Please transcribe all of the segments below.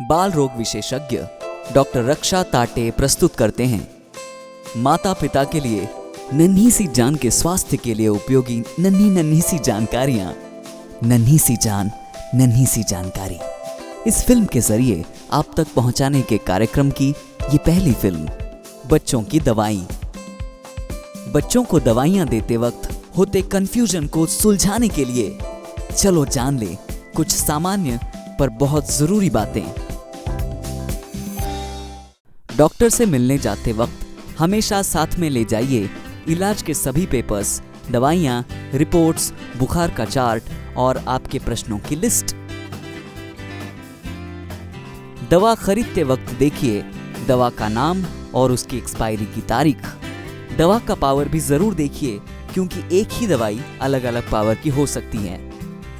बाल रोग विशेषज्ञ डॉक्टर रक्षा ताटे प्रस्तुत करते हैं माता पिता के लिए नन्ही सी जान के स्वास्थ्य के लिए उपयोगी नन्ही सी जानकारियां। नन्ही सी जान, नन्ही सी जानकारी। इस फिल्म के जरिए आप तक पहुंचाने के कार्यक्रम की ये पहली फिल्म। बच्चों की दवाई। बच्चों को दवाइयां देते वक्त होते कंफ्यूजन को सुलझाने के लिए चलो जान ले कुछ सामान्य पर बहुत जरूरी बातें। डॉक्टर से मिलने जाते वक्त हमेशा साथ में ले जाइए इलाज के सभी पेपर्स, दवाइयां, रिपोर्ट्स, बुखार का चार्ट और आपके प्रश्नों की लिस्ट। दवा खरीदते वक्त देखिए दवा का नाम और उसकी एक्सपायरी की तारीख। दवा का पावर भी जरूर देखिए क्योंकि एक ही दवाई अलग अलग पावर की हो सकती है।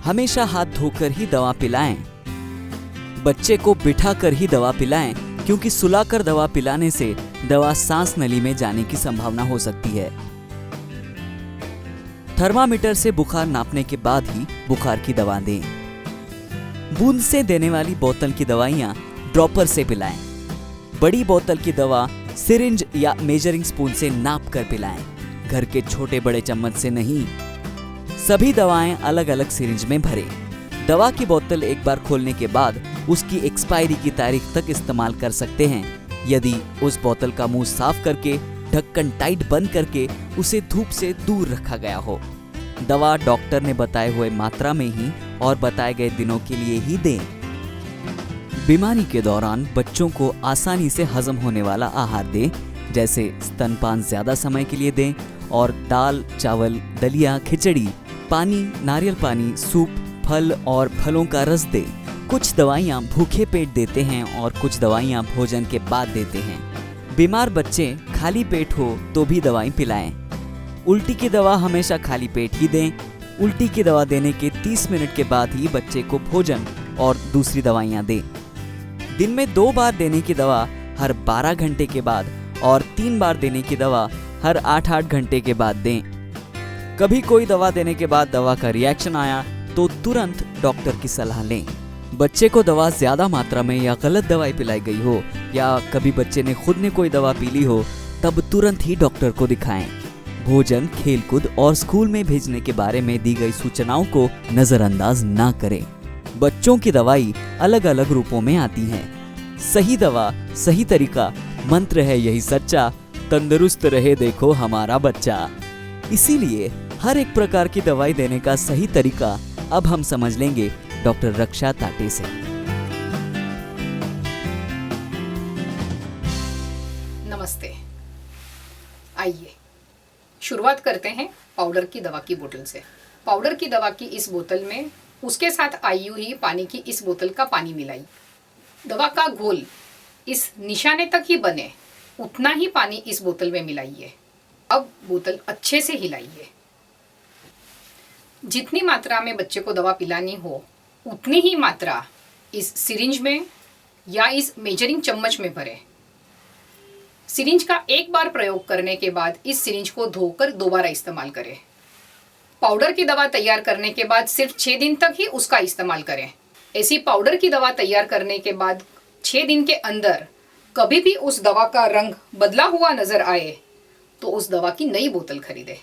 हमेशा हाथ धोकर ही दवा पिलाएं। बच्चे को बिठाकर ही दवा पिलाएं क्योंकि सुलाकर दवा पिलाने से दवा सांस नली में जाने की संभावना हो सकती है। थर्मामीटर से बुखार नापने के बाद ही बुखार की दवा दें। बूंद से देने वाली बोतल की दवाइयां ड्रॉपर से पिलाएं। बड़ी बोतल की दवा सिरिंज या मेजरिंग स्पून से नाप कर पिलाएं, घर के छोटे बड़े चम्मच से नहीं। सभी दवाएं अलग अलग सिरिंज में भरें। दवा की बोतल एक बार खोलने के बाद उसकी एक्सपायरी की तारीख तक इस्तेमाल कर सकते हैं। यदि उस बोतल का मुंह साफ करके ढक्कन टाइट बंद करके उसे धूप से दूर रखा गया हो। दवा डॉक्टर ने बताए हुए मात्रा में ही और बताए गए दिनों के लिए ही दें। बीमारी के दौरान बच्चों को आसानी से हजम होने वाला आहार दें, जैसे स्तनपान ज्यादा समय के लिए दें और दाल, चावल, दलिया, खिचड़ी, पानी, नारियल पानी, सूप, फल और फलों का रस दें। कुछ दवाइयाँ भूखे पेट देते हैं और कुछ दवाइयाँ भोजन के बाद देते हैं। बीमार बच्चे खाली पेट हो तो भी दवाई पिलाएं। उल्टी की दवा हमेशा खाली पेट ही दें। उल्टी की दवा देने के 30 मिनट के बाद ही बच्चे को भोजन और दूसरी दवाइयाँ दें। दिन में 2 बार देने की दवा हर 12 घंटे के बाद और 3 बार देने की दवा हर 8-8 घंटे के बाद दें। कभी कोई दवा देने के बाद दवा का रिएक्शन आया तो तुरंत डॉक्टर की सलाह लें। बच्चे को दवा ज्यादा मात्रा में या गलत दवाई पिलाई गई हो या कभी बच्चे ने खुद ने कोई दवा पी ली हो तब तुरंत ही डॉक्टर को दिखाएं। भोजन, खेलकूद और स्कूल में भेजने के बारे में दी गई सूचनाओं को नजरअंदाज ना करें। बच्चों की दवाई अलग अलग रूपों में आती है। सही दवा, सही तरीका, मंत्र है यही सच्चा, तंदुरुस्त रहे देखो हमारा बच्चा। इसीलिए हर एक प्रकार की दवाई देने का सही तरीका अब हम समझ लेंगे डॉक्टर रक्षा ताटे से। नमस्ते। आइए शुरुआत करते हैं पाउडर की दवा की बोतल से। पाउडर की दवा की इस बोतल में उसके साथ आई हुई पानी की इस बोतल का पानी मिलाई। दवा का घोल इस निशाने तक ही बने उतना ही पानी इस बोतल में मिलाइए। अब बोतल अच्छे से हिलाइए। जितनी मात्रा में बच्चे को दवा पिलानी हो उतनी ही मात्रा इस सिरिंज में या इस मेजरिंग चम्मच में भरें। सिरिंज का एक बार प्रयोग करने के बाद इस सिरिंज को धोकर दोबारा इस्तेमाल करें। पाउडर की दवा तैयार करने के बाद सिर्फ 6 दिन तक ही उसका इस्तेमाल करें। ऐसी पाउडर की दवा तैयार करने के बाद 6 दिन के अंदर कभी भी उस दवा का रंग बदला हुआ नजर आए तो उस दवा की नई बोतल खरीदें।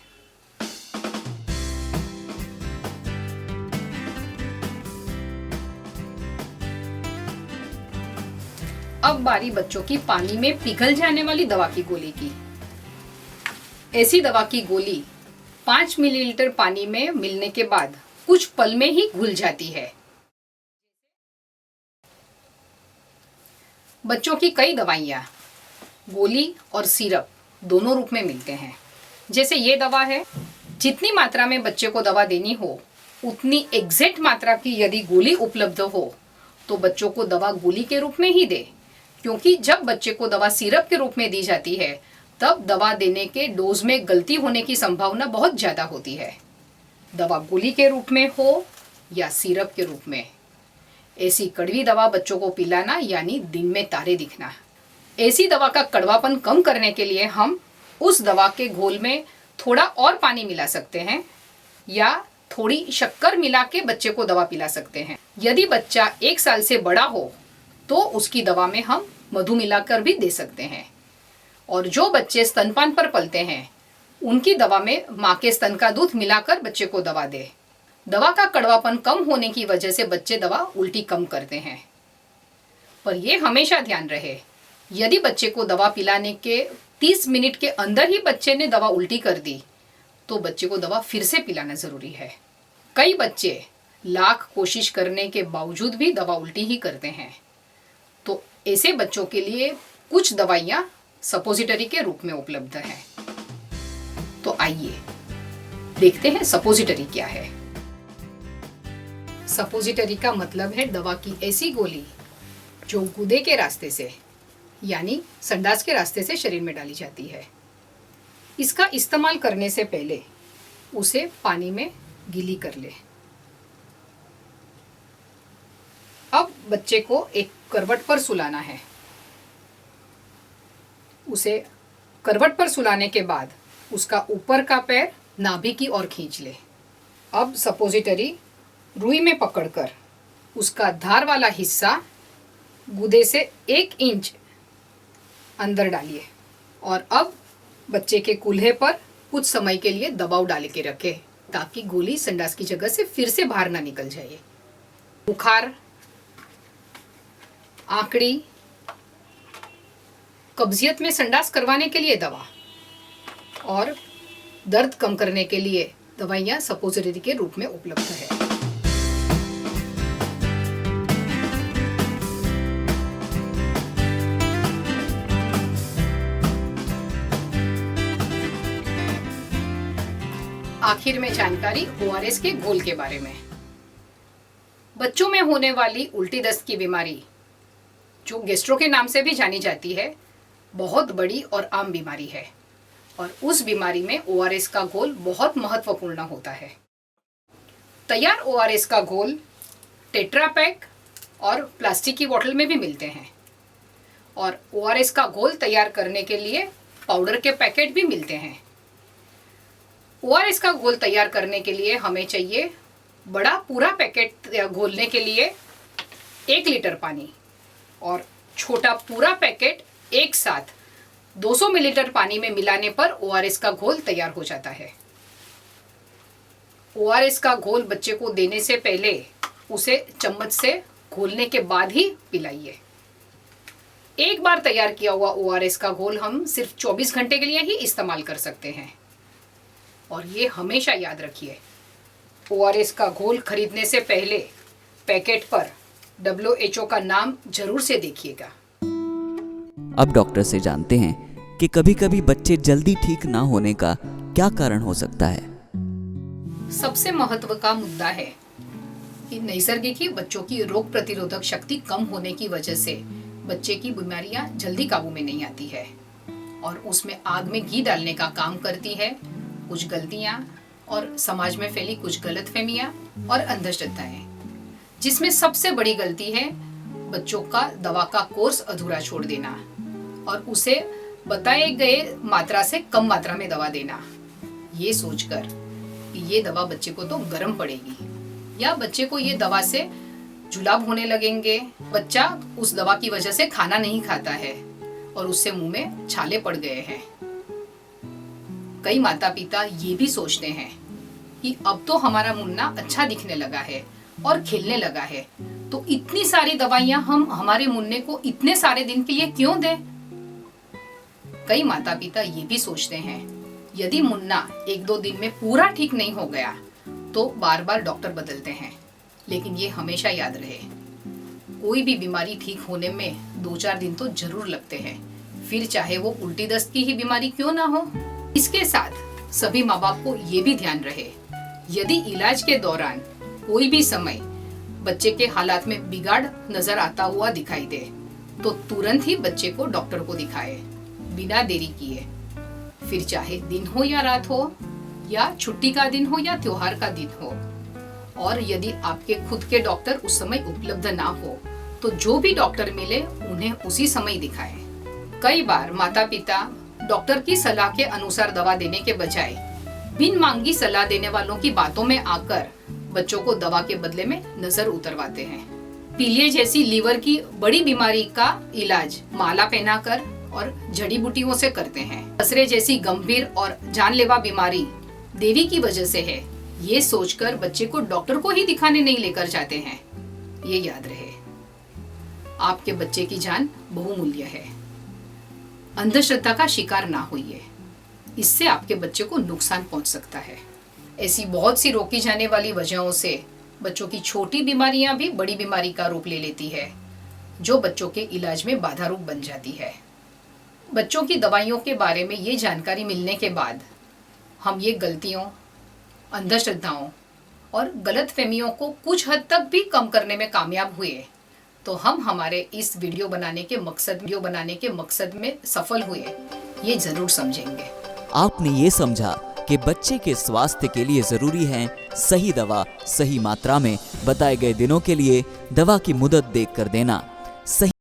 अब बारी बच्चों की पानी में पिघल जाने वाली दवा की गोली की। ऐसी दवा की गोली 5 मिलीलीटर पानी में मिलने के बाद कुछ पल में ही घुल जाती है। बच्चों की कई दवाइयाँ गोली और सिरप दोनों रूप में मिलते हैं। जैसे ये दवा है, जितनी मात्रा में बच्चे को दवा देनी हो उतनी एग्जैक्ट मात्रा की यदि गोली उपलब्ध हो तो बच्चों को दवा गोली के रूप में ही दे, क्योंकि जब बच्चे को दवा सिरप के रूप में दी जाती है तब दवा देने के डोज में गलती होने की संभावना बहुत ज़्यादा होती है। दवा गोली के रूप में हो या सिरप के रूप में, ऐसी कड़वी दवा बच्चों को पिलाना यानी दिन में तारे दिखना। ऐसी दवा का कड़वापन कम करने के लिए हम उस दवा के घोल में थोड़ा और पानी मिला सकते हैं या थोड़ी शक्कर मिला के बच्चे को दवा पिला सकते हैं। यदि बच्चा 1 साल से बड़ा हो तो उसकी दवा में हम मधु मिलाकर भी दे सकते हैं। और जो बच्चे स्तनपान पर पलते हैं उनकी दवा में माँ के स्तन का दूध मिलाकर बच्चे को दवा दे। दवा का कड़वापन कम होने की वजह से बच्चे दवा उल्टी कम करते हैं। पर यह हमेशा ध्यान रहे, यदि बच्चे को दवा पिलाने के 30 मिनट के अंदर ही बच्चे ने दवा उल्टी कर दी तो बच्चे को दवा फिर से पिलाना जरूरी है। कई बच्चे लाख कोशिश करने के बावजूद भी दवा उल्टी ही करते हैं, तो ऐसे बच्चों के लिए कुछ दवाइयाँ सपोजिटरी के रूप में उपलब्ध हैं। तो आइए देखते हैं सपोजिटरी क्या है। सपोजिटरी का मतलब है दवा की ऐसी गोली जो गुदे के रास्ते से यानी संडास के रास्ते से शरीर में डाली जाती है। इसका इस्तेमाल करने से पहले उसे पानी में गीली कर ले। अब बच्चे को एक करवट पर सुलाना है। उसे करवट पर सुलाने के बाद उसका ऊपर का पैर नाभि की ओर खींच ले। अब सपोजिटरी रुई में पकड़कर उसका धार वाला हिस्सा गुदे से 1 इंच अंदर डालिए और अब बच्चे के कूल्हे पर कुछ समय के लिए दबाव डाल के रखें ताकि गोली संडास की जगह से फिर से बाहर ना निकल जाए। बुखार, आंकड़ी, कब्जियत में संडास करवाने के लिए दवा और दर्द कम करने के लिए दवाइयाँ सपोजिटरी के रूप में उपलब्ध है। आखिर में जानकारी ORS के घोल के बारे में। बच्चों में होने वाली उल्टी दस्त की बीमारी, जो गैस्ट्रो के नाम से भी जानी जाती है, बहुत बड़ी और आम बीमारी है और उस बीमारी में ORS का घोल बहुत महत्वपूर्ण होता है। तैयार ORS का घोल टेट्रा पैक और प्लास्टिक की बोतल में भी मिलते हैं और ORS का घोल तैयार करने के लिए पाउडर के पैकेट भी मिलते हैं। ORS का घोल तैयार करने के लिए हमें चाहिए बड़ा पूरा पैकेट घोलने के लिए 1 लीटर पानी और छोटा पूरा पैकेट एक साथ 200 मिलीलीटर पानी में मिलाने पर ORS का घोल तैयार हो जाता है। ORS का घोल बच्चे को देने से पहले उसे चम्मच से घोलने के बाद ही पिलाइए। एक बार तैयार किया हुआ ORS का घोल हम सिर्फ 24 घंटे के लिए ही इस्तेमाल कर सकते हैं और ये हमेशा याद रखिए, ORS का घोल खरीदने से पहले पैकेट पर WHO का नाम जरूर से देखिएगा। अब डॉक्टर से जानते हैं कि कभी-कभी बच्चे जल्दी ठीक ना होने का क्या कारण हो सकता है। सबसे महत्व का मुद्दा है कि नैसर्गिक ही बच्चों की रोग प्रतिरोधक शक्ति कम होने की वजह से बच्चे की बीमारियां जल्दी काबू में नहीं आती है और उसमें आग में घी डालने का काम करती है कुछ गलतियां और समाज में फैली कुछ गलतफहमियां और अंधश्रद्धाएं, जिसमें सबसे बड़ी गलती है बच्चों का दवा का कोर्स अधूरा छोड़ देना और उसे बताए गए मात्रा से कम मात्रा में दवा देना, ये सोचकर कि ये दवा बच्चे को तो गर्म पड़ेगी या बच्चे को ये दवा से जुलाब होने लगेंगे, बच्चा उस दवा की वजह से खाना नहीं खाता है और उससे मुंह में छाले पड़ गए हैं। कई माता पिता ये भी सोचते हैं कि अब तो हमारा मुन्ना अच्छा दिखने लगा है और खेलने लगा है, तो इतनी सारी दवाइयां हम हमारे मुन्ने को इतने सारे दिन के लिए क्यों दें। कई माता पिता ये भी सोचते हैं यदि मुन्ना 1-2 दिन में पूरा ठीक नहीं हो गया तो बार बार डॉक्टर बदलते हैं, लेकिन ये हमेशा याद रहे, कोई भी बीमारी ठीक होने में 2-4 दिन तो जरूर लगते हैं, फिर चाहे वो उल्टी दस्त की ही बीमारी क्यों ना हो। इसके साथ सभी माँ बाप को ये भी ध्यान रहे, यदि इलाज के दौरान कोई भी समय बच्चे के हालात में बिगाड़ नजर आता हुआ दिखाई दे तो तुरंत ही बच्चे को डॉक्टर को दिखाए बिना देरी किए, फिर चाहे दिन हो या रात हो या छुट्टी का दिन हो या त्योहार का दिन हो। और यदि आपके खुद के डॉक्टर उस समय उपलब्ध ना हो तो जो भी डॉक्टर मिले उन्हें उसी समय दिखाएं। कई बार माता पिता डॉक्टर की सलाह के अनुसार दवा देने के बजाय बिन मांगी सलाह देने वालों की बातों में आकर बच्चों को दवा के बदले में नजर उतरवाते हैं। पीलिया जैसी लीवर की बड़ी बीमारी का इलाज माला पहनाकर और जड़ी बूटियों से करते हैं। खसरे जैसी गंभीर और जानलेवा बीमारी देवी की वजह से है, ये सोचकर बच्चे को डॉक्टर को ही दिखाने नहीं लेकर जाते हैं। ये याद रहे, आपके बच्चे की जान बहुमूल्य है। अंधश्रद्धा का शिकार ना होइए, इससे आपके बच्चे को नुकसान पहुंच सकता है। ऐसी बहुत सी रोकी जाने वाली वजहों से बच्चों की छोटी बीमारियां भी बड़ी बीमारी का रूप ले लेती है, जो बच्चों के इलाज में बाधा रूप बन जाती है। बच्चों की दवाइयों के बारे में ये जानकारी मिलने के बाद हम ये गलतियों, अंधश्रद्धाओं और गलतफहमियों को कुछ हद तक भी कम करने में कामयाब हुए, तो हम हमारे इस वीडियो बनाने के मकसद में सफल हुए, ये जरूर समझेंगे। आपने ये समझा कि बच्चे के स्वास्थ्य के लिए जरूरी है सही दवा सही मात्रा में बताए गए दिनों के लिए दवा की मुदत देखकर देना, सही